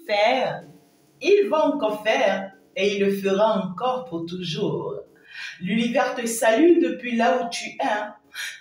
faire, il va encore faire et il le fera encore pour toujours. L'univers te salue depuis là où tu es.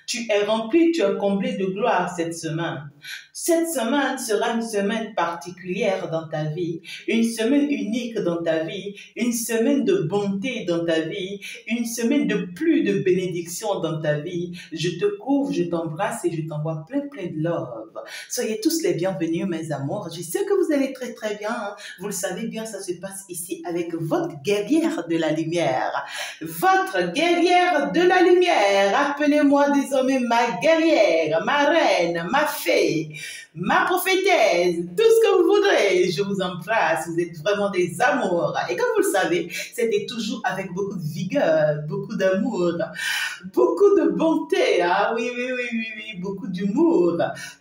Tu es rempli, tu es comblé de gloire cette semaine. Cette semaine sera une semaine particulière dans ta vie, une semaine unique dans ta vie, une semaine de bonté dans ta vie, une semaine de plus de bénédictions dans ta vie. Je te couvre, je t'embrasse et je t'envoie plein de love. Soyez tous les bienvenus mes amours. Je sais que vous allez très bien. Vous le savez bien, ça se passe ici avec votre guerrière de la lumière. Votre guerrière de la lumière. Appelez-moi désormais ma guerrière, ma reine, ma fée, ma prophétesse, tout ce que vous voudrez. Je vous embrasse, vous êtes vraiment des amours. Et comme vous le savez, c'était toujours avec beaucoup de vigueur, beaucoup d'amour, beaucoup de bonté, hein? Oui, beaucoup d'humour,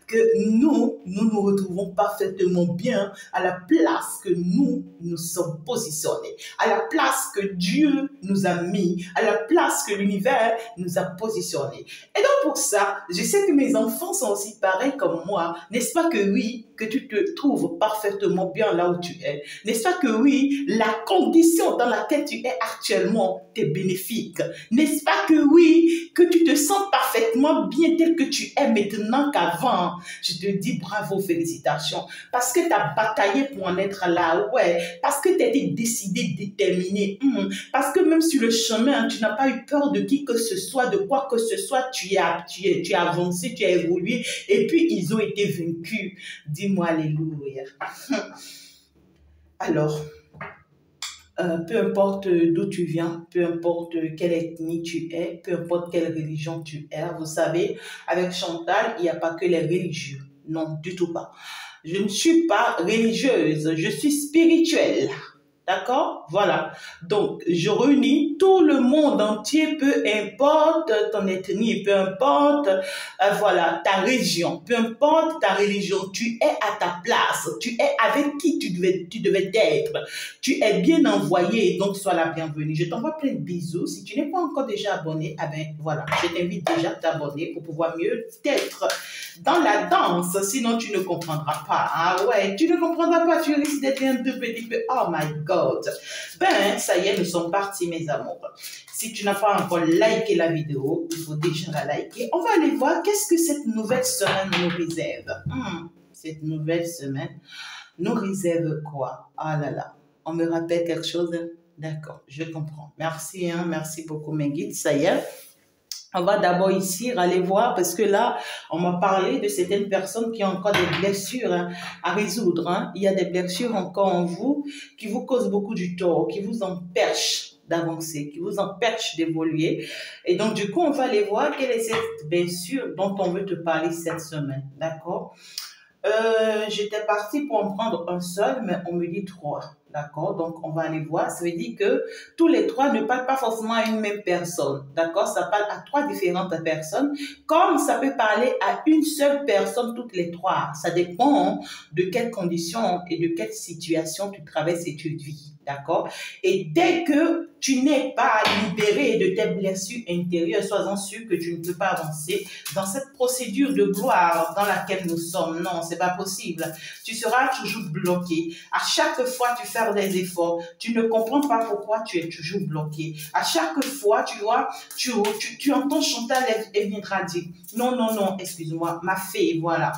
que nous retrouvons parfaitement bien à la place que nous sommes positionnés, à la place que Dieu nous a mis, à la place que l'univers nous a positionnés. Et donc pour ça, je sais que mes enfants sont aussi pareils comme moi. N'est-ce pas que oui, que tu te trouves parfaitement bien là où tu es? N'est-ce pas que oui, la condition dans laquelle tu es actuellement t'est bénéfique? N'est-ce pas que oui, que tu te sens parfaitement bien tel que tu es maintenant qu'avant? Je te dis bravo, félicitations. Parce que tu as bataillé pour en être là, ouais. Parce que tu as été décidé, déterminé. Parce que même sur le chemin, tu n'as pas eu peur de qui que ce soit, de quoi que ce soit. Tu as avancé, tu as évolué. Et puis, ils ont été vaincus. Dis-moi, alléluia. Alors, peu importe d'où tu viens, peu importe quelle ethnie tu es, peu importe quelle religion tu es, vous savez, avec Chantal, il n'y a pas que les religieux. Non, du tout pas. Je ne suis pas religieuse, je suis spirituelle. D'accord? Voilà. Donc, je réunis tout le monde entier, peu importe ton ethnie, peu importe, voilà, ta région, peu importe ta religion, tu es à ta place, tu es avec qui tu devais être. Tu es bien envoyé, donc sois la bienvenue. Je t'envoie plein de bisous. Si tu n'es pas encore déjà abonné, eh bien, voilà, je t'invite déjà à t'abonner pour pouvoir mieux être dans la danse, sinon tu ne comprendras pas. Ah ouais, tu ne comprendras pas, tu risques d'être un tout petit peu, oh my God. Ben, ça y est, nous sommes partis, mes amours. Si tu n'as pas encore liké la vidéo, il faut déjà la liker. On va aller voir qu'est-ce que cette nouvelle semaine nous réserve. Cette nouvelle semaine nous réserve quoi? Ah là là, on me rappelle quelque chose? D'accord, je comprends. Merci, merci beaucoup mes guides, ça y est. On va d'abord ici aller voir parce que là, on m'a parlé de certaines personnes qui ont encore des blessures à résoudre. Il y a des blessures encore en vous qui vous causent beaucoup du tort, qui vous empêchent d'avancer, qui vous empêchent d'évoluer. Et donc, du coup, on va aller voir quelle est cette blessure dont on veut te parler cette semaine. D'accord? J'étais partie pour en prendre un seul, mais on me dit 3. D'accord? Donc, on va aller voir. Ça veut dire que tous les 3 ne parlent pas forcément à une même personne. D'accord? Ça parle à 3 différentes personnes. Comme ça peut parler à une seule personne toutes les 3. Ça dépend de quelles conditions et de quelle situation tu traverses et tu vis. D'accord? Et dès que tu n'es pas libéré de tes blessures intérieures, sois-en sûr que tu ne peux pas avancer dans cette procédure de gloire dans laquelle nous sommes. Non, c'est pas possible. Tu seras toujours bloqué. À chaque fois, tu fais des efforts. Tu ne comprends pas pourquoi tu es toujours bloqué. À chaque fois, tu vois, tu entends Chantal, elle viendra dire, non, excuse-moi, ma fée, voilà.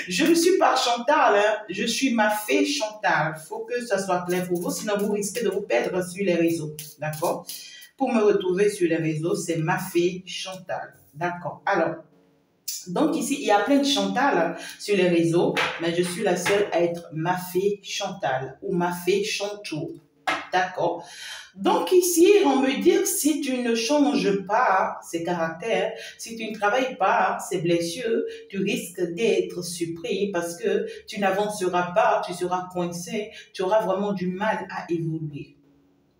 Je ne suis pas Chantal, je suis ma fée Chantal. Il faut que ça soit clair pour vous, sinon vous risquez de vous perdre sur les réseaux. D'accord? Pour me retrouver sur les réseaux, c'est ma fée Chantal. D'accord? Alors, donc ici, il y a plein de Chantal sur les réseaux, mais je suis la seule à être ma fée Chantal ou ma fée Chantou. D'accord? Donc ici, on me dit que si tu ne changes pas ces caractères, si tu ne travailles pas ces blessures, tu risques d'être surpris parce que tu n'avanceras pas, tu seras coincé, tu auras vraiment du mal à évoluer.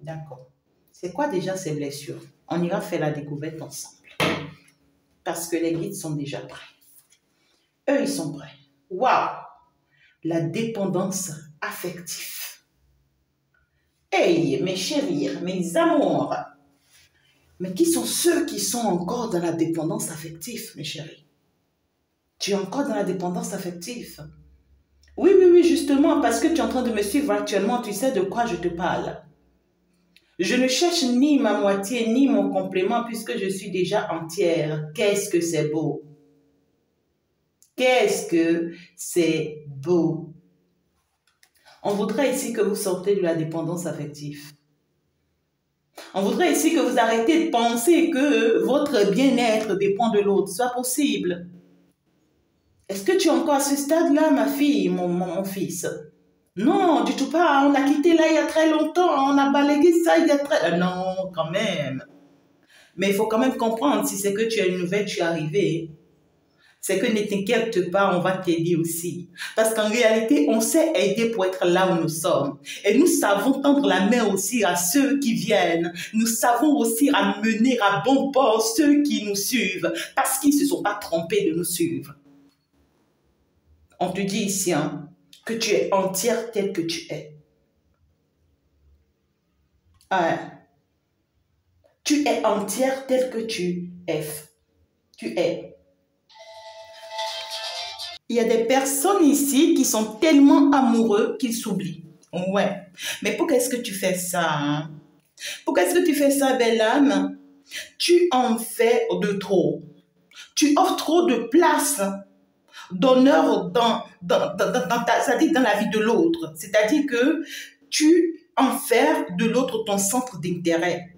D'accord? C'est quoi déjà ces blessures? On ira faire la découverte ensemble. Parce que les guides sont déjà prêts. Eux, ils sont prêts. Waouh! La dépendance affective. Hey, mes chéris, mes amours. Mais qui sont ceux qui sont encore dans la dépendance affective, mes chéris? Tu es encore dans la dépendance affective? Oui, oui, oui, justement, parce que tu es en train de me suivre actuellement, tu sais de quoi je te parle. Je ne cherche ni ma moitié, ni mon complément, puisque je suis déjà entière. Qu'est-ce que c'est beau? Qu'est-ce que c'est beau? On voudrait ici que vous sortez de la dépendance affective. On voudrait ici que vous arrêtez de penser que votre bien-être dépend de l'autre. Soit possible. Est-ce que tu es encore à ce stade-là, ma fille, mon fils? Non, du tout pas. On a quitté là il y a très longtemps. On a balayé ça il y a très... Non, quand même. Mais il faut quand même comprendre, si c'est que tu as une nouvelle, tu es arrivé. C'est que ne t'inquiète pas, on va t'aider aussi. Parce qu'en réalité, on sait aider pour être là où nous sommes. Et nous savons tendre la main aussi à ceux qui viennent. Nous savons aussi amener à bon port ceux qui nous suivent. Parce qu'ils ne se sont pas trompés de nous suivre. On te dit ici hein, que tu es entière telle que tu es. Ah, tu es entière telle que tu es. Tu es. Il y a des personnes ici qui sont tellement amoureux qu'ils s'oublient. Ouais. Mais pourquoi est-ce que tu fais ça? Hein? Pourquoi est-ce que tu fais ça, belle âme? Tu en fais de trop. Tu offres trop de place, d'honneur c'est-à-dire dans la vie de l'autre. C'est-à-dire que tu en fais de l'autre ton centre d'intérêt.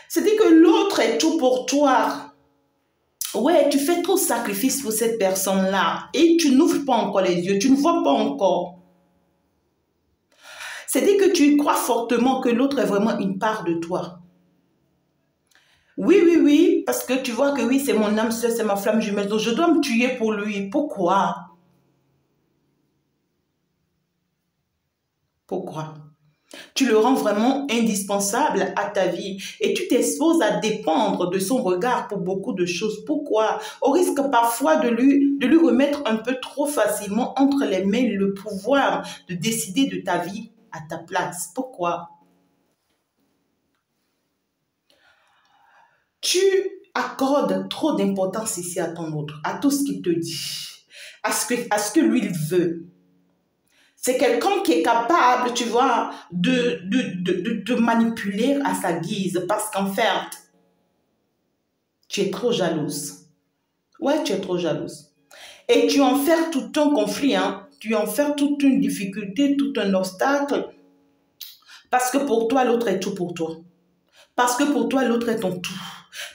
C'est-à-dire que l'autre est tout pour toi. Ouais, tu fais trop de sacrifices pour cette personne-là et tu n'ouvres pas encore les yeux, tu ne vois pas encore. C'est-à-dire que tu crois fortement que l'autre est vraiment une part de toi. Oui, oui, oui, parce que tu vois que oui, c'est mon âme sœur, c'est ma flamme jumelle, donc je dois me tuer pour lui. Pourquoi? Pourquoi? Tu le rends vraiment indispensable à ta vie et tu t'exposes à dépendre de son regard pour beaucoup de choses. Pourquoi? Au risque parfois de lui remettre un peu trop facilement entre les mains le pouvoir de décider de ta vie à ta place. Pourquoi? Tu accordes trop d'importance ici à ton autre, à tout ce qu'il te dit, à ce que lui il veut. C'est quelqu'un qui est capable, tu vois, de manipuler à sa guise parce qu'en fait, tu es trop jalouse. Ouais, tu es trop jalouse. Et tu en fais tout un conflit, hein. Tu en fais toute une difficulté, tout un obstacle parce que pour toi, l'autre est tout pour toi. Parce que pour toi, l'autre est ton tout.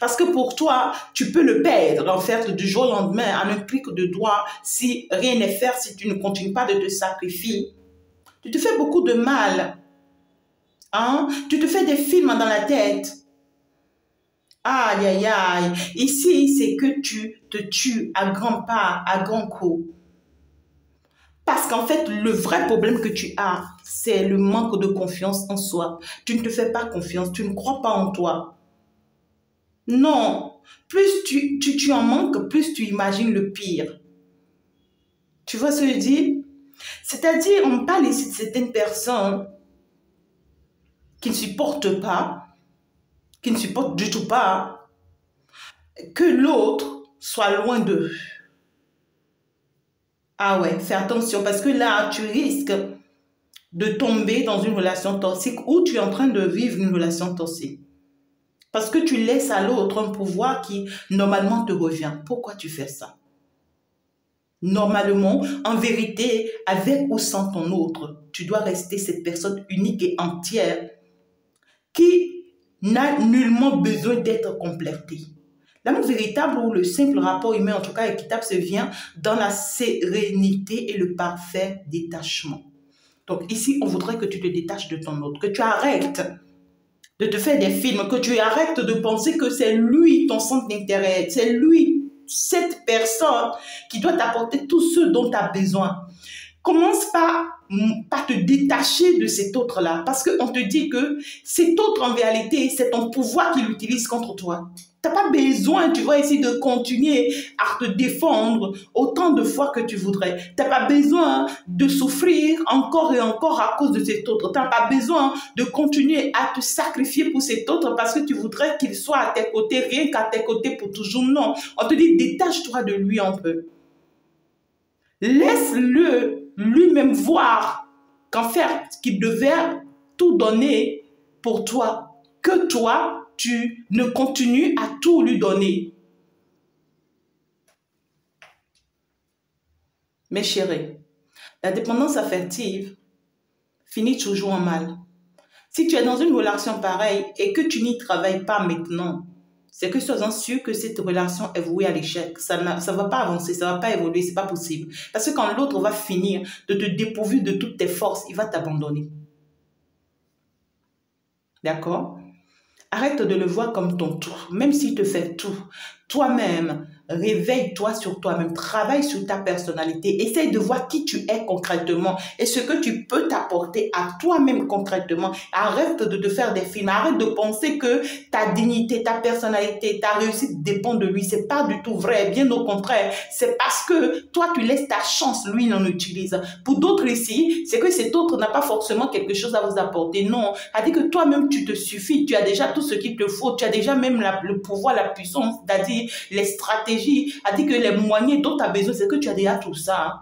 Parce que pour toi, tu peux le perdre en fait du jour au lendemain en un clic de doigt si rien n'est fait, si tu ne continues pas de te sacrifier. Tu te fais beaucoup de mal. Hein? Tu te fais des films dans la tête. Aïe, aïe, aïe. Ici, c'est que tu te tues à grands pas, à grands coups. Parce qu'en fait, le vrai problème que tu as, c'est le manque de confiance en soi. Tu ne te fais pas confiance, tu ne crois pas en toi. Non. Plus tu en manques, plus tu imagines le pire. Tu vois ce que je dis? C'est-à-dire, on parle ici de certaines personnes qui ne supportent pas, qui ne supportent du tout pas que l'autre soit loin d'eux. Ah ouais, fais attention parce que là, tu risques de tomber dans une relation toxique ou tu es en train de vivre une relation toxique. Parce que tu laisses à l'autre un pouvoir qui, normalement, te revient. Pourquoi tu fais ça? Normalement, en vérité, avec ou sans ton autre, tu dois rester cette personne unique et entière qui n'a nullement besoin d'être complétée. L'amour véritable ou le simple rapport humain, en tout cas équitable, se vient dans la sérénité et le parfait détachement. Donc ici, on voudrait que tu te détaches de ton autre, que tu arrêtes de te faire des films, que tu arrêtes de penser que c'est lui ton centre d'intérêt, c'est lui, cette personne qui doit t'apporter tout ce dont tu as besoin. Commence par te détacher de cet autre-là. Parce qu'on te dit que cet autre, en réalité, c'est ton pouvoir qu'il utilise contre toi. Tu n'as pas besoin, tu vois, ici de continuer à te défendre autant de fois que tu voudrais. Tu n'as pas besoin de souffrir encore et encore à cause de cet autre. Tu n'as pas besoin de continuer à te sacrifier pour cet autre parce que tu voudrais qu'il soit à tes côtés, rien qu'à tes côtés pour toujours. Non, on te dit détache-toi de lui un peu. Laisse-le lui-même voir qu'en fait, qu'il devait tout donner pour toi. Que toi, tu ne continues à tout lui donner. Mes chéris, la dépendance affective finit toujours en mal. Si tu es dans une relation pareille et que tu n'y travailles pas maintenant, c'est que sois-en sûr que cette relation est vouée à l'échec. Ça ne va pas avancer, ça ne va pas évoluer, c'est pas possible. Parce que quand l'autre va finir de te dépourvu de toutes tes forces, il va t'abandonner. D'accord? Arrête de le voir comme ton tout, même s'il te fait tout. Toi-même, réveille-toi sur toi-même, travaille sur ta personnalité, essaye de voir qui tu es concrètement et ce que tu peux t'apporter à toi-même concrètement. Arrête de te faire des films, arrête de penser que ta dignité, ta personnalité, ta réussite dépend de lui. C'est pas du tout vrai, bien au contraire. C'est parce que toi, tu laisses ta chance, lui, il en utilise. Pour d'autres ici, c'est que cet autre n'a pas forcément quelque chose à vous apporter. Non, a dit que toi-même, tu te suffis, tu as déjà tout ce qu'il te faut, tu as déjà même le pouvoir, la puissance, c'est-à-dire les stratégies, a dit que les moyens dont tu as besoin, c'est que tu as déjà tout ça. Hein.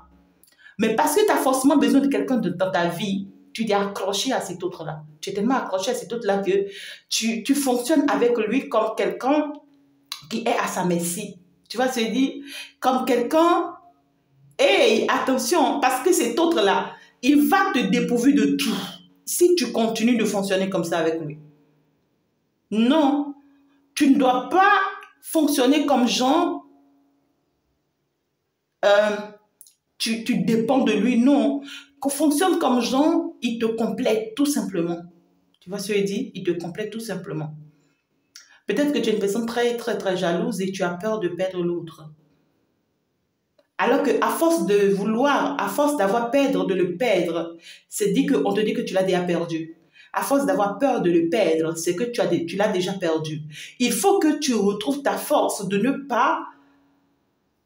Mais parce que tu as forcément besoin de quelqu'un dans ta vie, tu t'es accroché à cet autre-là. Tu es tellement accroché à cet autre-là que tu fonctionnes avec lui comme quelqu'un qui est à sa merci. Tu vas se dire, comme quelqu'un, hey, attention, parce que cet autre-là, il va te dépourvu de tout si tu continues de fonctionner comme ça avec lui. Non, tu ne dois pas fonctionner comme genre, tu dépends de lui. Non, qu'on fonctionne comme genre, il te complète tout simplement. Tu vois ce que je dis? Il te complète tout simplement. Peut-être que tu es une personne très, très, très jalouse et tu as peur de perdre l'autre. Alors qu'à force de vouloir, à force d'avoir peur de le perdre, c'est dit qu'on te dit que tu l'as déjà perdu. À force d'avoir peur de le perdre, c'est que tu l'as déjà perdu. Il faut que tu retrouves ta force de ne pas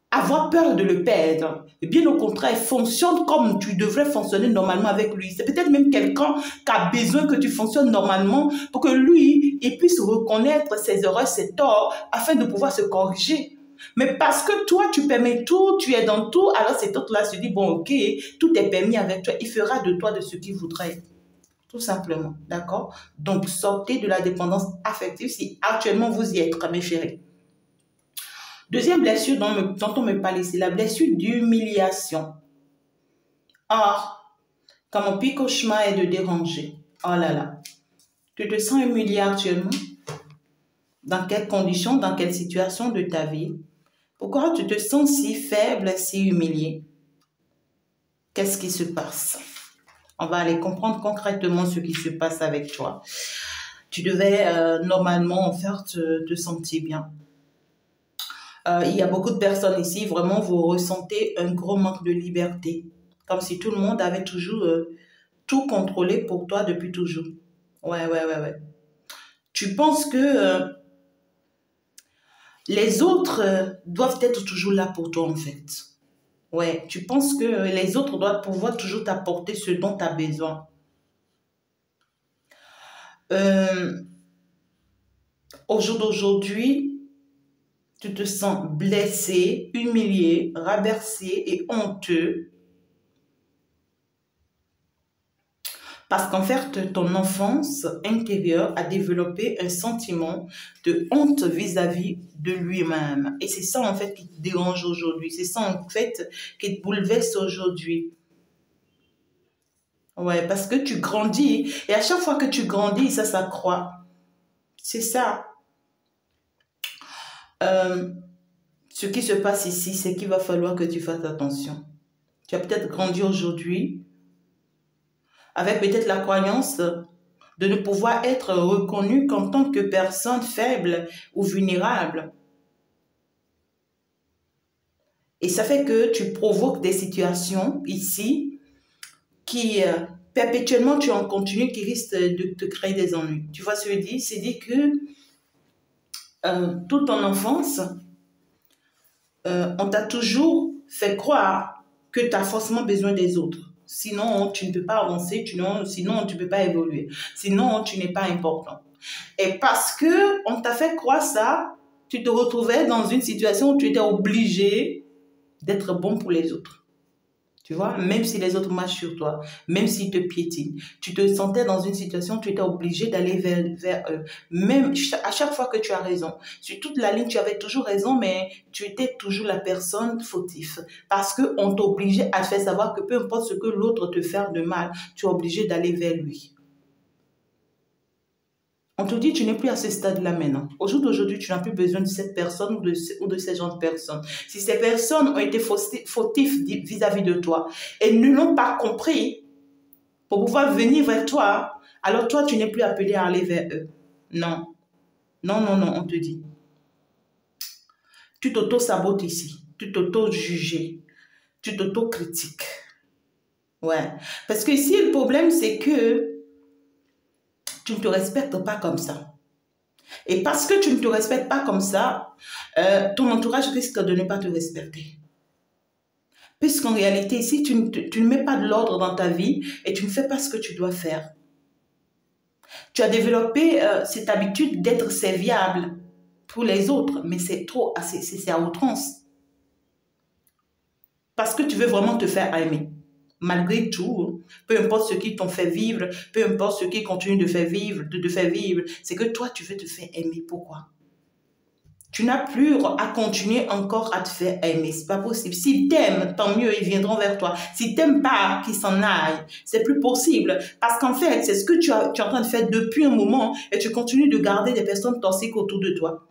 avoir peur de le perdre. Et bien au contraire, fonctionne comme tu devrais fonctionner normalement avec lui. C'est peut-être même quelqu'un qui a besoin que tu fonctionnes normalement pour que lui, il puisse reconnaître ses erreurs, ses torts, afin de pouvoir se corriger. Mais parce que toi, tu permets tout, tu es dans tout, alors cet autre-là se dit, bon, ok, tout est permis avec toi. Il fera de toi de ce qu'il voudrait. Tout simplement, d'accord? Donc, sortez de la dépendance affective si actuellement vous y êtes, mes chéris. Deuxième blessure dont on me parle ici, la blessure d'humiliation. Or, quand mon pire cauchemar est de déranger, oh là là, tu te sens humilié actuellement? Dans quelles conditions, dans quelle situation de ta vie? Pourquoi tu te sens si faible, si humilié? Qu'est-ce qui se passe? On va aller comprendre concrètement ce qui se passe avec toi. Tu devais normalement en faire te sentir bien. Il y a beaucoup de personnes ici, vraiment, vous ressentez un gros manque de liberté. Comme si tout le monde avait toujours tout contrôlé pour toi depuis toujours. Ouais. Tu penses que les autres doivent être toujours là pour toi, en fait. Ouais, tu penses que les autres doivent pouvoir toujours t'apporter ce dont tu as besoin. Au jour d'aujourd'hui, tu te sens blessé, humilié, rabaissé et honteux. Parce qu'en fait, ton enfance intérieure a développé un sentiment de honte vis-à-vis de lui-même. Et c'est ça, en fait, qui te dérange aujourd'hui. C'est ça, en fait, qui te bouleverse aujourd'hui. Ouais, parce que tu grandis. Et à chaque fois que tu grandis, ça s'accroît. C'est ça. Ce qui se passe ici, c'est qu'il va falloir que tu fasses attention. Tu as peut-être grandi aujourd'hui avec peut-être la croyance de ne pouvoir être reconnu qu'en tant que personne faible ou vulnérable. Et ça fait que tu provoques des situations ici qui perpétuellement tu en continues, qui risquent de te créer des ennuis. Tu vois ce que je dis? C'est dit que toute ton enfance, on t'a toujours fait croire que tu as forcément besoin des autres. Sinon, tu ne peux pas avancer, sinon, tu ne peux pas évoluer. Sinon, tu n'es pas important. Et parce qu'on t'a fait croire ça, tu te retrouvais dans une situation où tu étais obligé d'être bon pour les autres. Tu vois, même si les autres marchent sur toi, même s'ils te piétinent, tu te sentais dans une situation, tu étais obligé d'aller vers eux. Même à chaque fois que tu as raison, sur toute la ligne, tu avais toujours raison, mais tu étais toujours la personne fautive. Parce qu'on t'obligeait à te faire savoir que peu importe ce que l'autre te fait de mal, tu es obligé d'aller vers lui. On te dit, tu n'es plus à ce stade-là maintenant. Au jour d'aujourd'hui, tu n'as plus besoin de cette personne ou de ces gens de personnes. Si ces personnes ont été fautifs vis-à-vis de toi et ne l'ont pas compris pour pouvoir venir vers toi, alors toi, tu n'es plus appelé à aller vers eux. Non. Non, non, non, on te dit. Tu t'auto-sabotes ici. Tu t'auto-juges. Tu t'auto-critiques. Ouais. Parce que ici, le problème, c'est que tu ne te respectes pas comme ça. Et parce que tu ne te respectes pas comme ça, ton entourage risque de ne pas te respecter. Puisqu'en réalité, si tu ne mets pas de l'ordre dans ta vie et tu ne fais pas ce que tu dois faire, tu as développé cette habitude d'être serviable pour les autres, mais c'est trop, c'est à outrance. Parce que tu veux vraiment te faire aimer. Malgré tout, peu importe ce qui t'ont fait vivre, peu importe ce qui continue de te faire vivre, c'est que toi, tu veux te faire aimer. Pourquoi? Tu n'as plus à continuer encore à te faire aimer. C'est pas possible. S'ils t'aiment, tant mieux, ils viendront vers toi. S'ils t'aiment pas, qu'ils s'en aillent. C'est plus possible. Parce qu'en fait, c'est ce que tu es en train de faire depuis un moment et tu continues de garder des personnes toxiques autour de toi.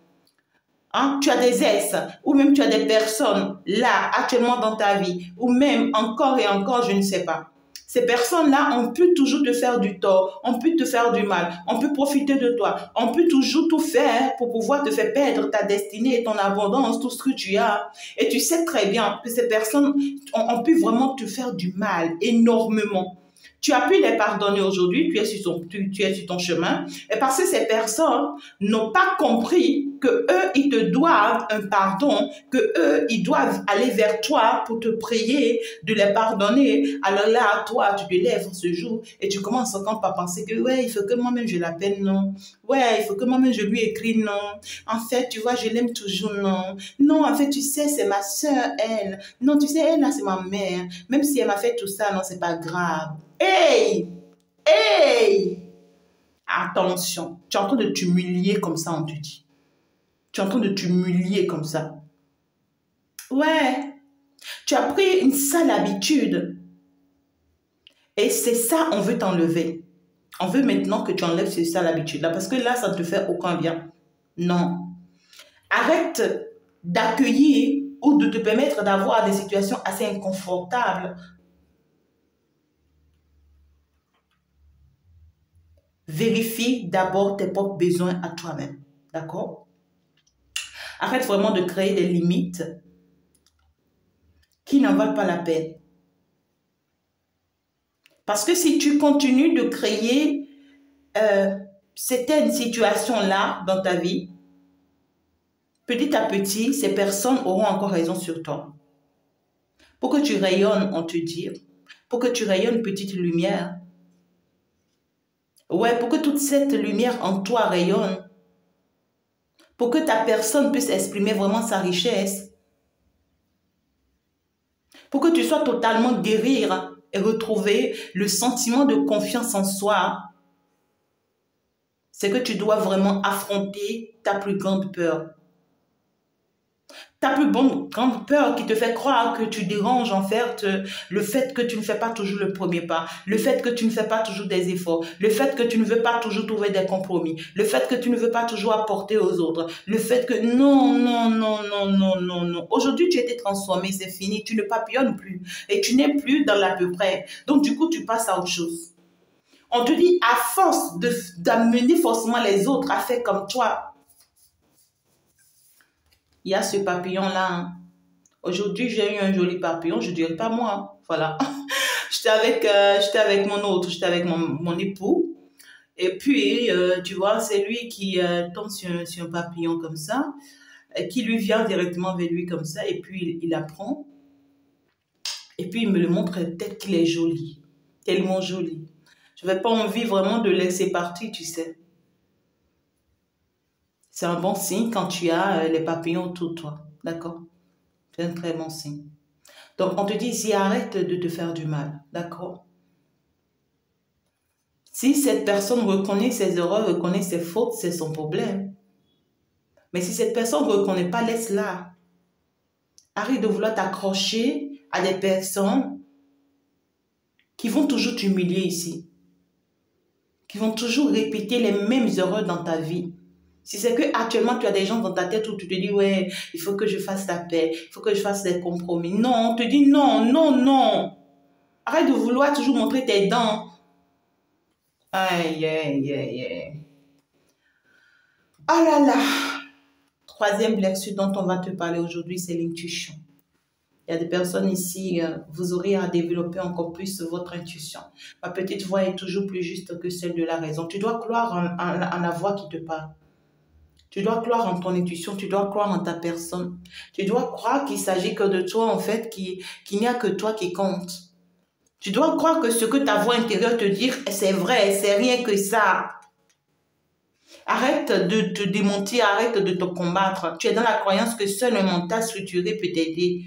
Hein? Tu as des ex ou même tu as des personnes là, actuellement dans ta vie, ou même encore et encore, je ne sais pas. Ces personnes-là, on peut toujours te faire du tort, on peut te faire du mal, on peut profiter de toi, on peut toujours tout faire pour pouvoir te faire perdre ta destinée, ton abondance, tout ce que tu as. Et tu sais très bien que ces personnes ont pu vraiment te faire du mal énormément. Tu as pu les pardonner aujourd'hui, tu es sur ton chemin, et parce que ces personnes n'ont pas compris que eux, ils te doivent un pardon, que eux, ils doivent aller vers toi pour te prier de les pardonner. Alors là, toi, tu te lèves ce jour et tu commences encore par penser que ouais, il faut que moi-même je l'appelle, non. Ouais, il faut que moi-même je lui écris, non. En fait, tu vois, je l'aime toujours, non. Non, en fait, tu sais, c'est ma soeur, elle. Non, tu sais, elle, là, c'est ma mère. Même si elle m'a fait tout ça, non, c'est pas grave. Hey! Hey! Attention, tu es en train de t'humilier comme ça, on te dit. Tu es en train de t'humilier comme ça. Ouais, tu as pris une sale habitude. Et c'est ça, on veut t'enlever. On veut maintenant que tu enlèves cette sale habitude-là parce que là, ça ne te fait aucun bien. Non. Arrête d'accueillir ou de te permettre d'avoir des situations assez inconfortables. Vérifie d'abord tes propres besoins à toi-même. D'accord? Arrête vraiment de créer des limites qui n'en valent pas la peine. Parce que si tu continues de créer certaines situations-là dans ta vie, petit à petit, ces personnes auront encore raison sur toi. Pour que tu rayonnes, on te dit, pour que tu rayonnes petite lumière, ouais, pour que toute cette lumière en toi rayonne, pour que ta personne puisse exprimer vraiment sa richesse, pour que tu sois totalement guérir et retrouver le sentiment de confiance en soi, c'est que tu dois vraiment affronter ta plus grande peur. Ta plus grande peur qui te fait croire que tu déranges en fait le fait que tu ne fais pas toujours le premier pas, le fait que tu ne fais pas toujours des efforts, le fait que tu ne veux pas toujours trouver des compromis, le fait que tu ne veux pas toujours apporter aux autres, le fait que non, non, non, non, non, non, non. Aujourd'hui, tu as été transformé, c'est fini, tu ne papillonnes plus et tu n'es plus dans l'à peu près. Donc du coup, tu passes à autre chose. On te dit à force d'amener forcément les autres à faire comme toi, il y a ce papillon-là. Hein. Aujourd'hui, j'ai eu un joli papillon, je ne dirais pas moi. Hein. Voilà. J'étais avec mon autre, j'étais avec mon époux. Et puis, tu vois, c'est lui qui tombe sur un papillon comme ça, qui lui vient directement vers lui comme ça, et puis il la prend. Et puis, il me le montre, peut-être qu'il est joli, tellement joli. Je n'avais pas envie vraiment de laisser partir, tu sais. C'est un bon signe quand tu as les papillons autour de toi. D'accord? C'est un très bon signe. Donc, on te dit ici, arrête de te faire du mal, d'accord? Si cette personne reconnaît ses erreurs, reconnaît ses fautes, c'est son problème. Mais si cette personne ne reconnaît pas, laisse-la. Arrête de vouloir t'accrocher à des personnes qui vont toujours t'humilier ici, qui vont toujours répéter les mêmes erreurs dans ta vie. Si c'est que actuellement tu as des gens dans ta tête où tu te dis, ouais, il faut que je fasse la paix, il faut que je fasse des compromis. Non, on te dit non, non, non. Arrête de vouloir toujours montrer tes dents. Aïe, aïe, aïe, aïe. Ah là là. Troisième lecture dont on va te parler aujourd'hui, c'est l'intuition. Il y a des personnes ici, vous aurez à développer encore plus votre intuition. Ma petite voix est toujours plus juste que celle de la raison. Tu dois croire en la voix qui te parle. Tu dois croire en ton intuition, tu dois croire en ta personne. Tu dois croire qu'il s'agit que de toi, en fait, qu'il n'y a que toi qui compte. Tu dois croire que ce que ta voix intérieure te dit, c'est vrai, c'est rien que ça. Arrête de te démonter, arrête de te combattre. Tu es dans la croyance que seul un mental structuré peut t'aider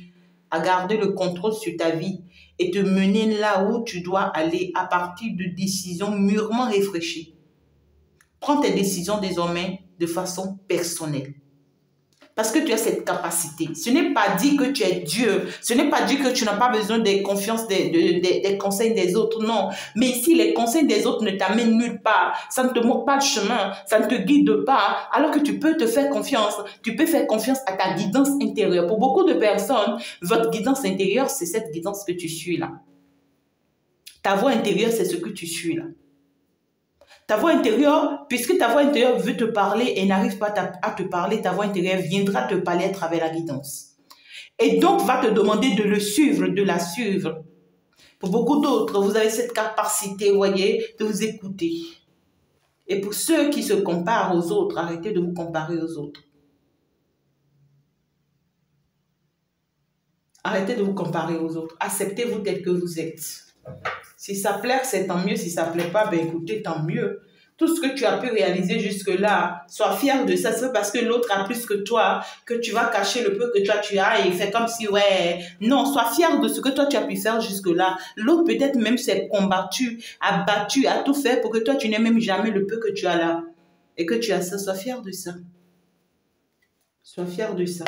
à garder le contrôle sur ta vie et te mener là où tu dois aller à partir de décisions mûrement réfléchies. Prends tes décisions désormais de façon personnelle. Parce que tu as cette capacité. Ce n'est pas dit que tu es Dieu. Ce n'est pas dit que tu n'as pas besoin des confiances, des conseils des autres. Non. Mais ici, les conseils des autres ne t'amènent nulle part. Ça ne te montre pas le chemin. Ça ne te guide pas. Alors que tu peux te faire confiance. Tu peux faire confiance à ta guidance intérieure. Pour beaucoup de personnes, votre guidance intérieure, c'est cette guidance que tu suis là. Ta voix intérieure, c'est ce que tu suis là. Ta voix intérieure, puisque ta voix intérieure veut te parler et n'arrive pas à te parler, ta voix intérieure viendra te parler à travers la guidance. Et donc, va te demander de le suivre, de la suivre. Pour beaucoup d'autres, vous avez cette capacité, vous voyez, de vous écouter. Et pour ceux qui se comparent aux autres, arrêtez de vous comparer aux autres. Arrêtez de vous comparer aux autres. Acceptez-vous tel que vous êtes. Si ça plaît, c'est tant mieux. Si ça ne plaît pas, ben écoutez, tant mieux. Tout ce que tu as pu réaliser jusque-là, sois fier de ça. C'est parce que l'autre a plus que toi, que tu vas cacher le peu que toi tu as et faire comme si, ouais, non, sois fier de ce que toi tu as pu faire jusque-là. L'autre peut-être même s'est combattu, a battu, a tout fait pour que toi tu n'aies même jamais le peu que tu as là. Et que tu as ça, sois fier de ça. Sois fier de ça.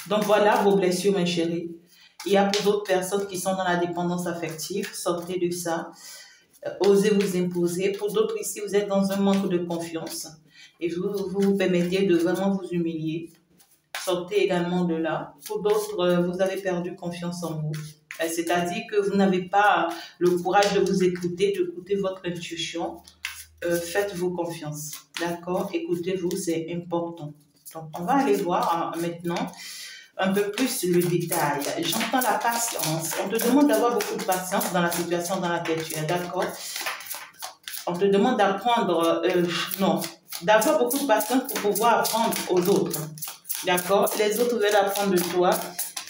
Donc voilà vos blessures, mes chéris. Il y a pour d'autres personnes qui sont dans la dépendance affective, sortez de ça. Osez vous imposer. Pour d'autres ici, vous êtes dans un manque de confiance et vous permettez de vraiment vous humilier. Sortez également de là. Pour d'autres, vous avez perdu confiance en vous. C'est-à-dire que vous n'avez pas le courage de vous écouter, d'écouter votre intuition. Faites-vous confiance. D'accord? Écoutez-vous, c'est important. Donc, on va aller voir maintenant un peu plus le détail. J'entends la patience. On te demande d'avoir beaucoup de patience dans la situation dans laquelle tu es, d'accord? On te demande d'apprendre, d'avoir beaucoup de patience pour pouvoir apprendre aux autres, d'accord? Les autres veulent apprendre de toi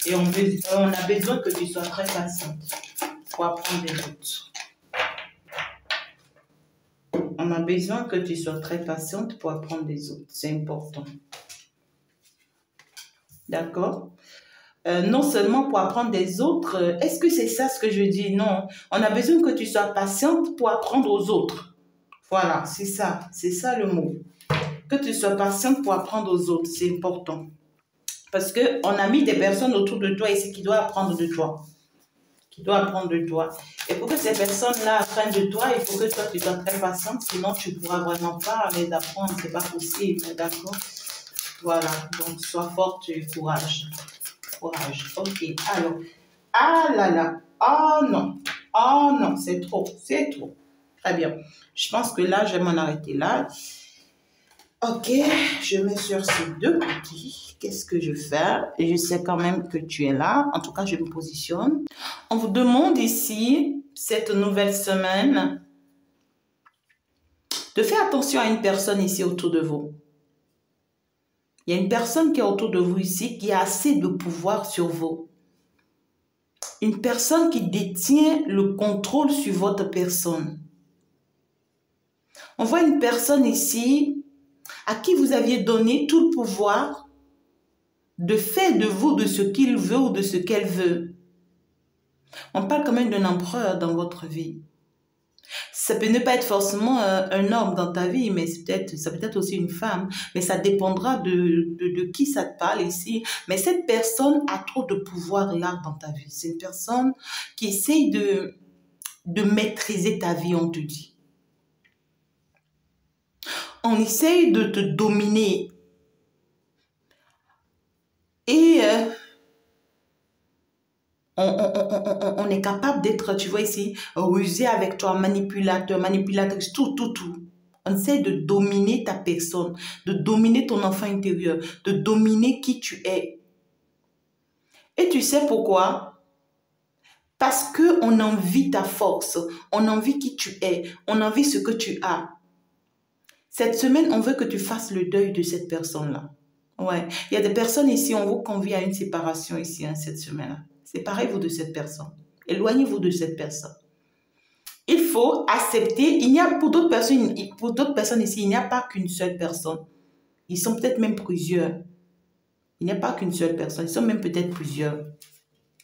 et on a besoin que tu sois très patiente pour apprendre des autres. On a besoin que tu sois très patiente pour apprendre des autres. C'est important. D'accord? Non seulement pour apprendre des autres. Est-ce que c'est ça ce que je dis? Non. On a besoin que tu sois patiente pour apprendre aux autres. Voilà, c'est ça le mot. Que tu sois patiente pour apprendre aux autres, c'est important. Parce qu'on a mis des personnes autour de toi ici qui doivent apprendre de toi. Qui doivent apprendre de toi. Et pour que ces personnes-là apprennent de toi, il faut que toi tu sois très patiente, sinon tu ne pourras vraiment pas les apprendre, c'est pas possible, d'accord? Voilà, donc sois forte et courage. Courage. Ok, alors. Ah là là. Oh non. Oh non, c'est trop. C'est trop. Très bien. Je pense que là, je vais m'en arrêter là. Ok, je mets sur ces deux petits. Qu'est-ce que je fais? Je sais quand même que tu es là. En tout cas, je me positionne. On vous demande ici, cette nouvelle semaine, de faire attention à une personne ici autour de vous. Il y a une personne qui est autour de vous ici qui a assez de pouvoir sur vous. Une personne qui détient le contrôle sur votre personne. On voit une personne ici à qui vous aviez donné tout le pouvoir de faire de vous de ce qu'il veut ou de ce qu'elle veut. On parle quand même d'un empereur dans votre vie. Ça peut ne pas être forcément un homme dans ta vie, mais ça peut être aussi une femme. Mais ça dépendra de qui ça te parle ici. Mais cette personne a trop de pouvoir là dans ta vie. C'est une personne qui essaye de maîtriser ta vie, on te dit. On essaye de te dominer. Et on est capable d'être, tu vois ici, rusé avec toi, manipulateur, manipulatrice, tout. On essaie de dominer ta personne, de dominer ton enfant intérieur, de dominer qui tu es. Et tu sais pourquoi? Parce qu'on envie ta force, on envie qui tu es, on envie ce que tu as. Cette semaine, on veut que tu fasses le deuil de cette personne-là. Ouais, il y a des personnes ici, on vous convie à une séparation ici, hein, cette semaine-là. Séparez-vous de cette personne. Éloignez-vous de cette personne. Il faut accepter, il n'y a pour d'autres personnes ici, il n'y a pas qu'une seule personne. Ils sont peut-être même plusieurs. Il n'y a pas qu'une seule personne, ils sont même peut-être plusieurs.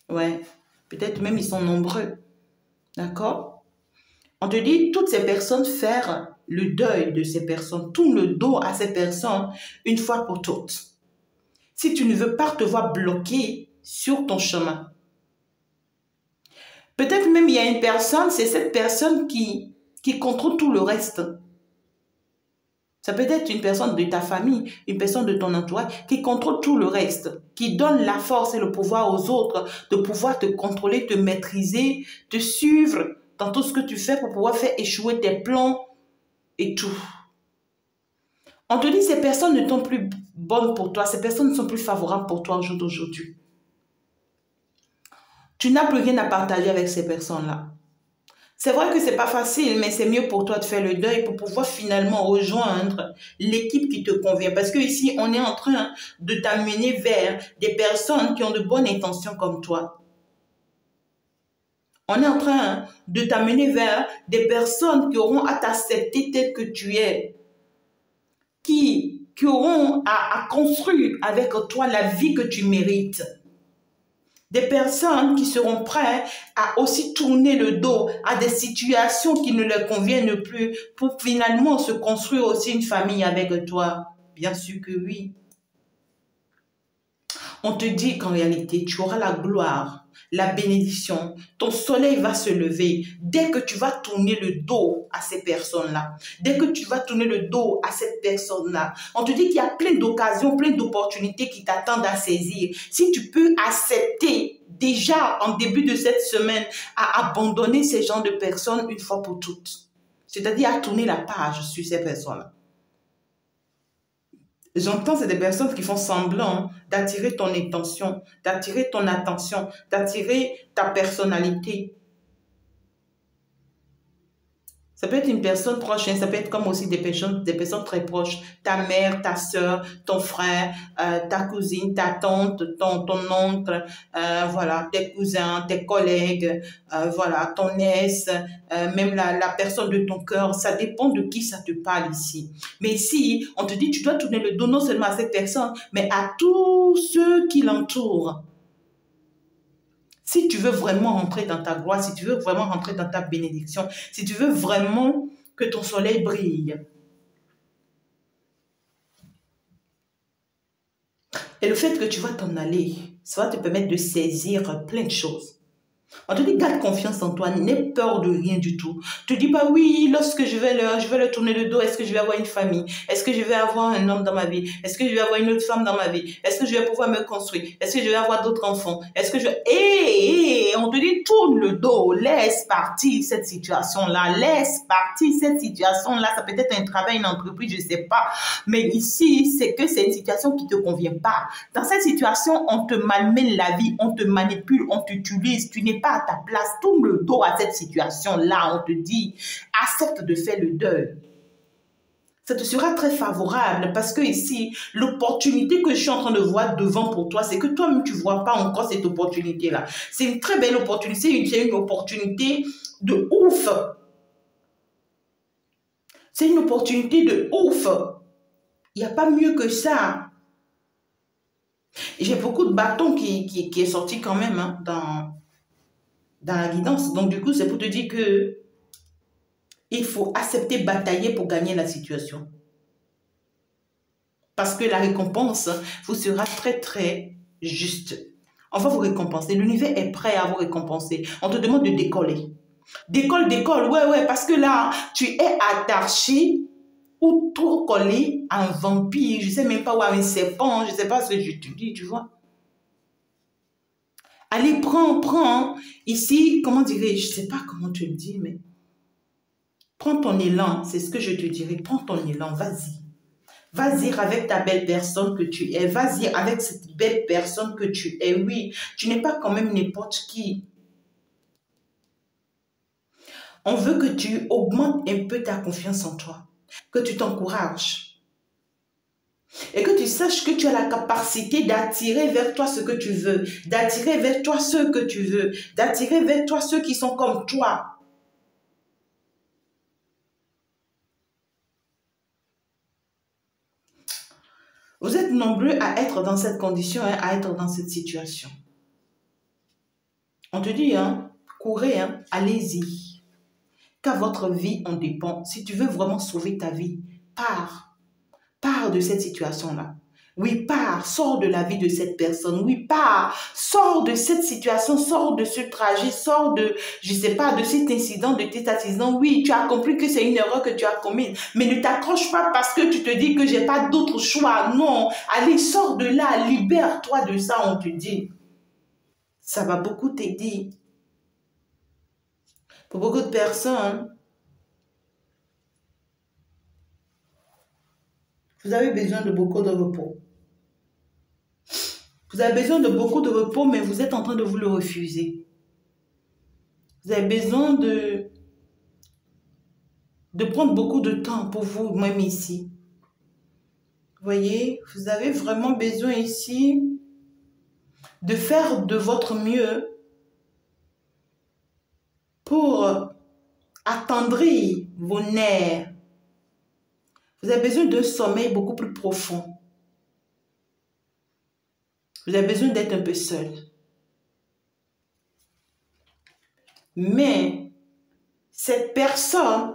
Ouais, peut-être même ils sont nombreux. D'accord? On te dit, toutes ces personnes, faire le deuil de ces personnes, tourne le dos à ces personnes une fois pour toutes. Si tu ne veux pas te voir bloqué sur ton chemin. Peut-être même il y a une personne, c'est cette personne qui contrôle tout le reste. Ça peut être une personne de ta famille, une personne de ton entourage qui contrôle tout le reste, qui donne la force et le pouvoir aux autres de pouvoir te contrôler, te maîtriser, te suivre dans tout ce que tu fais pour pouvoir faire échouer tes plans et tout. On te dit ces personnes ne sont plus bonnes pour toi, ces personnes ne sont plus favorables pour toi au jour d'aujourd'hui. Tu n'as plus rien à partager avec ces personnes-là. C'est vrai que c'est pas facile, mais c'est mieux pour toi de faire le deuil pour pouvoir finalement rejoindre l'équipe qui te convient. Parce que ici, on est en train de t'amener vers des personnes qui ont de bonnes intentions comme toi. On est en train de t'amener vers des personnes qui auront à t'accepter tel que tu es. Qui auront à construire avec toi la vie que tu mérites. Des personnes qui seront prêtes à aussi tourner le dos à des situations qui ne leur conviennent plus pour finalement se construire aussi une famille avec toi. Bien sûr que oui. On te dit qu'en réalité, tu auras la gloire, la bénédiction. Ton soleil va se lever dès que tu vas tourner le dos à ces personnes-là. Dès que tu vas tourner le dos à cette personne-là. On te dit qu'il y a plein d'occasions, plein d'opportunités qui t'attendent à saisir. Si tu peux accepter déjà en début de cette semaine à abandonner ces genres de personnes une fois pour toutes. C'est-à-dire à tourner la page sur ces personnes-là. J'entends, c'est des personnes qui font semblant d'attirer ton attention, d'attirer ton attention, d'attirer ta personnalité. Ça peut être une personne proche, hein, ça peut être comme aussi des personnes très proches. Ta mère, ta soeur, ton frère, ta cousine, ta tante, ton oncle, voilà, tes cousins, tes collègues, voilà, ton nièce, même la personne de ton cœur. Ça dépend de qui ça te parle ici. Mais ici, on te dit, tu dois tourner le dos non seulement à cette personne, mais à tous ceux qui l'entourent. Si tu veux vraiment rentrer dans ta gloire, si tu veux vraiment rentrer dans ta bénédiction, si tu veux vraiment que ton soleil brille. Et le fait que tu vas t'en aller, ça va te permettre de saisir plein de choses. On te dit, garde confiance en toi, n'aie peur de rien du tout. Ne te dis pas, oui, lorsque je vais leur tourner le dos, est-ce que je vais avoir une famille? Est-ce que je vais avoir un homme dans ma vie? Est-ce que je vais avoir une autre femme dans ma vie? Est-ce que je vais pouvoir me construire? Est-ce que je vais avoir d'autres enfants? Est-ce que je vais... on te dit, tourne le dos, laisse partir cette situation-là, laisse partir cette situation-là. Ça peut être un travail, une entreprise, je ne sais pas. Mais ici, c'est que c'est une situation qui ne te convient pas. Dans cette situation, on te malmène la vie, on te manipule, on t'utilise, tu n'es pas à ta place, tourne le dos à cette situation-là, on te dit, accepte de faire le deuil. Ça te sera très favorable parce que ici, l'opportunité que je suis en train de voir devant pour toi, c'est que toi-même, tu ne vois pas encore cette opportunité-là. C'est une très belle opportunité, c'est une opportunité de ouf. C'est une opportunité de ouf. Il n'y a pas mieux que ça. J'ai beaucoup de bâtons qui est sorti quand même hein, dans la guidance. Donc, du coup, c'est pour te dire que il faut accepter batailler pour gagner la situation. Parce que la récompense vous sera très, très juste. On va vous récompenser. L'univers est prêt à vous récompenser. On te demande de décoller. Décolle, décolle. Ouais, ouais, parce que là, tu es attaché ou trop collé à un vampire. Je ne sais même pas où, à un serpent. Je ne sais pas ce que je te dis, tu vois. Allez, prends. Ici, comment dirais-je? Je ne sais pas comment te le dire, mais prends ton élan. C'est ce que je te dirais. Prends ton élan. Vas-y. Vas-y avec ta belle personne que tu es. Vas-y avec cette belle personne que tu es. Oui, tu n'es pas quand même n'importe qui. On veut que tu augmentes un peu ta confiance en toi. Que tu t'encourages. Et que tu saches que tu as la capacité d'attirer vers toi ce que tu veux. D'attirer vers toi ceux que tu veux. D'attirer vers toi ceux qui sont comme toi. Vous êtes nombreux à être dans cette condition, hein, à être dans cette situation. On te dit, hein, courez, hein, allez-y. Car votre vie en dépend. Si tu veux vraiment sauver ta vie, pars. Pars de cette situation-là. Oui, pars. Sors de la vie de cette personne. Oui, pars. Sors de cette situation. Sors de ce trajet. Sors de, je ne sais pas, de cet incident, de cet accident. Oui, tu as compris que c'est une erreur que tu as commise. Mais ne t'accroche pas parce que tu te dis que j'ai pas d'autre choix. Non. Allez, sors de là. Libère-toi de ça, on te dit. Ça va beaucoup t'aider. Pour beaucoup de personnes, vous avez besoin de beaucoup de repos. Vous avez besoin de beaucoup de repos, mais vous êtes en train de vous le refuser. Vous avez besoin de prendre beaucoup de temps pour vous-même ici. Vous voyez, vous avez vraiment besoin ici de faire de votre mieux pour attendrir vos nerfs. Vous avez besoin d'un sommeil beaucoup plus profond. Vous avez besoin d'être un peu seul. Mais cette personne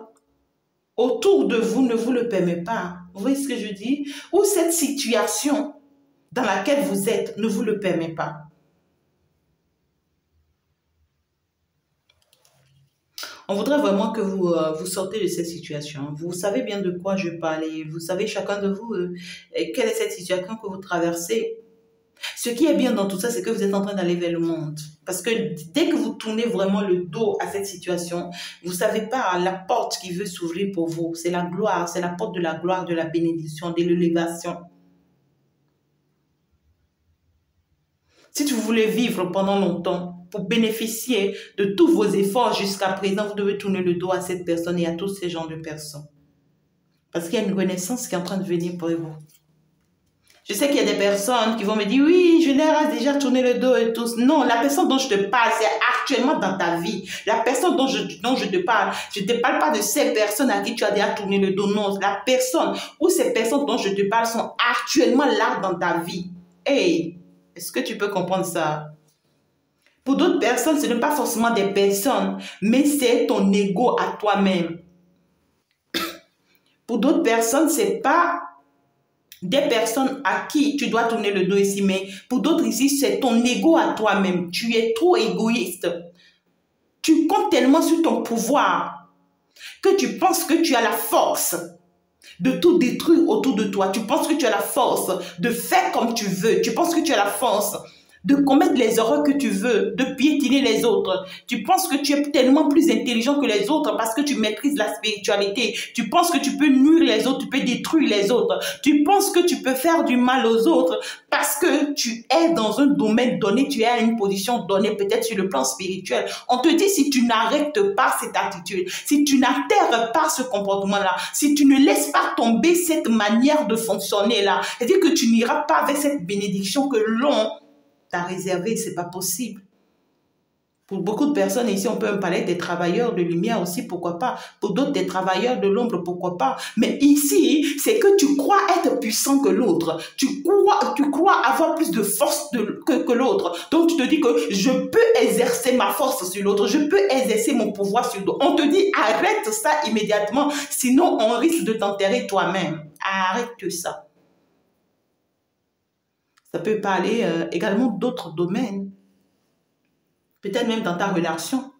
autour de vous ne vous le permet pas. Vous voyez ce que je dis? Ou cette situation dans laquelle vous êtes ne vous le permet pas. On voudrait vraiment que vous sortez de cette situation. Vous savez bien de quoi je parle et vous savez chacun de vous quelle est cette situation que vous traversez. Ce qui est bien dans tout ça, c'est que vous êtes en train d'aller vers le monde. Parce que dès que vous tournez vraiment le dos à cette situation, vous ne savez pas la porte qui veut s'ouvrir pour vous. C'est la gloire, c'est la porte de la gloire, de la bénédiction, de l'élévation. Si tu voulez vivre pendant longtemps, pour bénéficier de tous vos efforts jusqu'à présent, vous devez tourner le dos à cette personne et à tous ces genres de personnes. Parce qu'il y a une renaissance qui est en train de venir pour vous. Je sais qu'il y a des personnes qui vont me dire, oui, je leur ai déjà tourné le dos et tout. Non, la personne dont je te parle, c'est actuellement dans ta vie. La personne dont je te parle, je ne te parle pas de ces personnes à qui tu as déjà tourné le dos. Non, la personne ou ces personnes dont je te parle sont actuellement là dans ta vie. Hey, est-ce que tu peux comprendre ça? Pour d'autres personnes, ce n'est pas forcément des personnes, mais c'est ton ego à toi-même. Pour d'autres personnes, ce n'est pas des personnes à qui tu dois tourner le dos ici, mais pour d'autres ici, c'est ton ego à toi-même. Tu es trop égoïste. Tu comptes tellement sur ton pouvoir que tu penses que tu as la force de tout détruire autour de toi. Tu penses que tu as la force de faire comme tu veux. Tu penses que tu as la force de commettre les erreurs que tu veux, de piétiner les autres. Tu penses que tu es tellement plus intelligent que les autres parce que tu maîtrises la spiritualité. Tu penses que tu peux nuire les autres, tu peux détruire les autres. Tu penses que tu peux faire du mal aux autres parce que tu es dans un domaine donné, tu es à une position donnée, peut-être sur le plan spirituel. On te dit, si tu n'arrêtes pas cette attitude, si tu n'atterres pas ce comportement-là, si tu ne laisses pas tomber cette manière de fonctionner-là, c'est-à-dire que tu n'iras pas avec cette bénédiction que l'on t'a réservé, c'est pas possible. Pour beaucoup de personnes ici, on peut me parler des travailleurs de lumière aussi, pourquoi pas. Pour d'autres, des travailleurs de l'ombre, pourquoi pas. Mais ici, c'est que tu crois être puissant que l'autre. Tu crois avoir plus de force que l'autre. Donc, tu te dis que je peux exercer ma force sur l'autre. Je peux exercer mon pouvoir sur l'autre. On te dit, arrête ça immédiatement. Sinon, on risque de t'enterrer toi-même. Arrête ça. Ça peut parler également d'autres domaines. Peut-être même dans ta relation.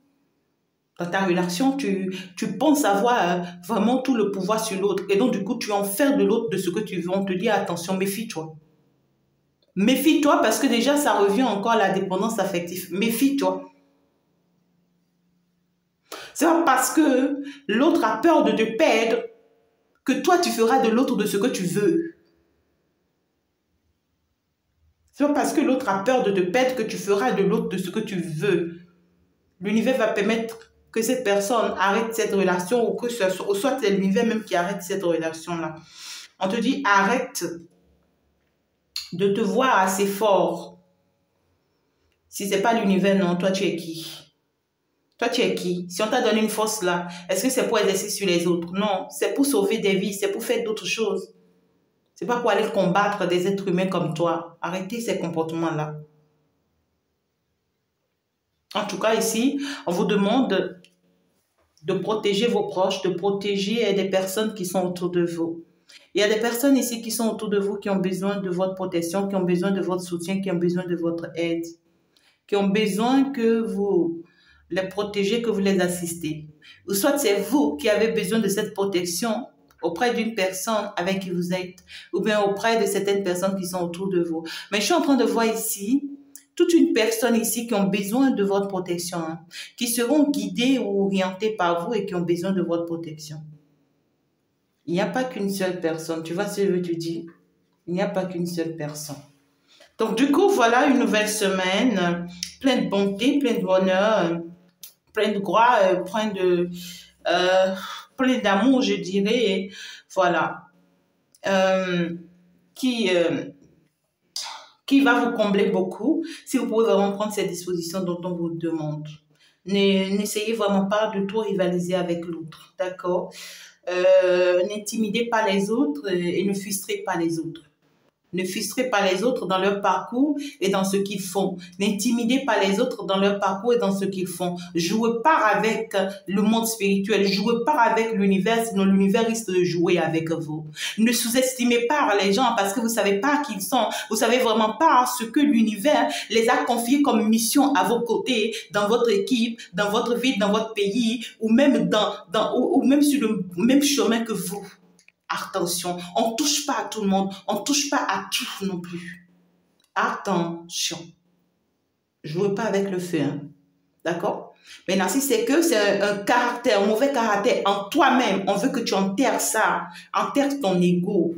Dans ta relation, tu penses avoir vraiment tout le pouvoir sur l'autre. Et donc, du coup, tu enfermes de l'autre de ce que tu veux. On te dit, attention, méfie-toi. Méfie-toi parce que déjà, ça revient encore à la dépendance affective. Méfie-toi. C'est pas parce que l'autre a peur de te perdre que toi, tu feras de l'autre de ce que tu veux. C'est pas parce que l'autre a peur de te perdre que tu feras de l'autre de ce que tu veux. L'univers va permettre que cette personne arrête cette relation ou soit c'est l'univers même qui arrête cette relation-là. On te dit arrête de te voir assez fort. Si ce n'est pas l'univers, non, toi tu es qui? Toi tu es qui? Si on t'a donné une force là, est-ce que c'est pour exercer sur les autres? Non, c'est pour sauver des vies, c'est pour faire d'autres choses. C'est pas pour aller combattre des êtres humains comme toi. Arrêtez ces comportements-là. En tout cas, ici, on vous demande de protéger vos proches, de protéger des personnes qui sont autour de vous. Il y a des personnes ici qui sont autour de vous, qui ont besoin de votre protection, qui ont besoin de votre soutien, qui ont besoin de votre aide, qui ont besoin que vous les protégez, que vous les assistez. Ou soit c'est vous qui avez besoin de cette protection auprès d'une personne avec qui vous êtes, ou bien auprès de certaines personnes qui sont autour de vous. Mais je suis en train de voir ici toute une personne ici qui ont besoin de votre protection, hein, qui seront guidés ou orientés par vous et qui ont besoin de votre protection. Il n'y a pas qu'une seule personne. Tu vois ce que je veux te dire? Il n'y a pas qu'une seule personne. Donc, du coup, voilà une nouvelle semaine, pleine de bonté, pleine de bonheur, pleine de gloire, pleine d'amour, je dirais. Voilà. Qui va vous combler beaucoup si vous pouvez vraiment prendre ces dispositions dont on vous demande. N'essayez vraiment pas de tout rivaliser avec l'autre, d'accord? N'intimidez pas les autres et ne frustrez pas les autres. Ne frustrez pas les autres dans leur parcours et dans ce qu'ils font. N'intimidez pas les autres dans leur parcours et dans ce qu'ils font. Jouez pas avec le monde spirituel. Jouez pas avec l'univers, sinon l'univers risque de jouer avec vous. Ne sous-estimez pas les gens parce que vous savez pas qui ils sont. Vous savez vraiment pas ce que l'univers les a confiés comme mission à vos côtés, dans votre équipe, dans votre ville, dans votre pays, ou même ou même sur le même chemin que vous. Attention, on ne touche pas à tout le monde, on ne touche pas à tout non plus. Attention. Jouez pas avec le feu, hein. D'accord? Maintenant, si c'est que c'est un caractère, un mauvais caractère en toi-même, on veut que tu enterres ça, enterre ton ego.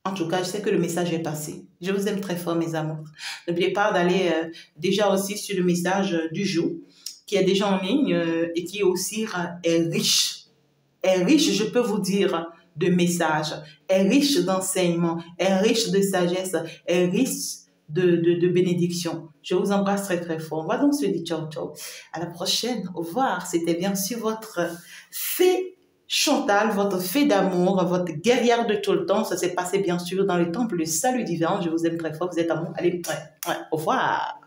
En tout cas, je sais que le message est passé. Je vous aime très fort, mes amours. N'oubliez pas d'aller déjà aussi sur le message du jour, qui est déjà en ligne et qui aussi est riche. Est riche, je peux vous dire, de messages, est riche d'enseignements, est riche de sagesse, est riche de bénédictions. Je vous embrasse très très fort. On va donc se dire ciao ciao. À la prochaine. Au revoir. C'était bien sûr votre fée Chantal, votre fée d'amour, votre guerrière de tout le temps. Ça s'est passé bien sûr dans le temple du salut divin. Je vous aime très fort. Vous êtes à moi. Allez, au revoir.